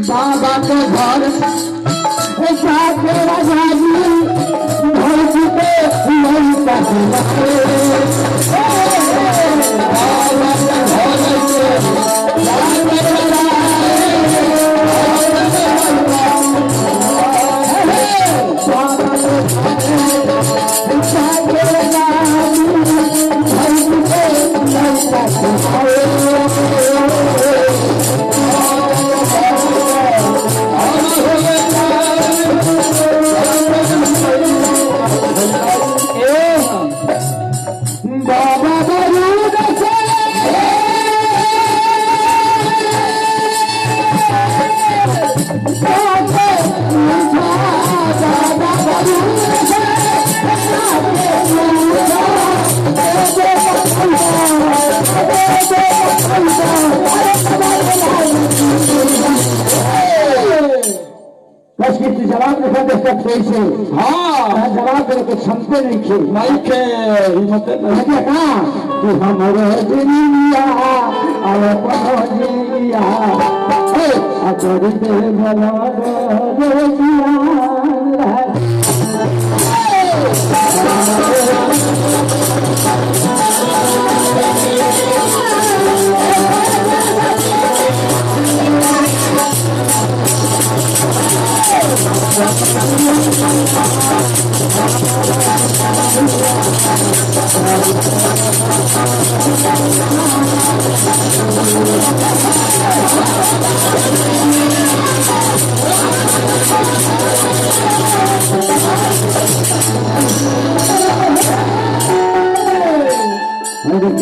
बाबा के घर जवाब लिखा दे सकते से हाँ जवाब देने के क्षमते नहीं थे नहीं थे हिम्मत नहीं कहा कि हमारे दुनिया आए पहुंचिया अगर दे भला दे दिया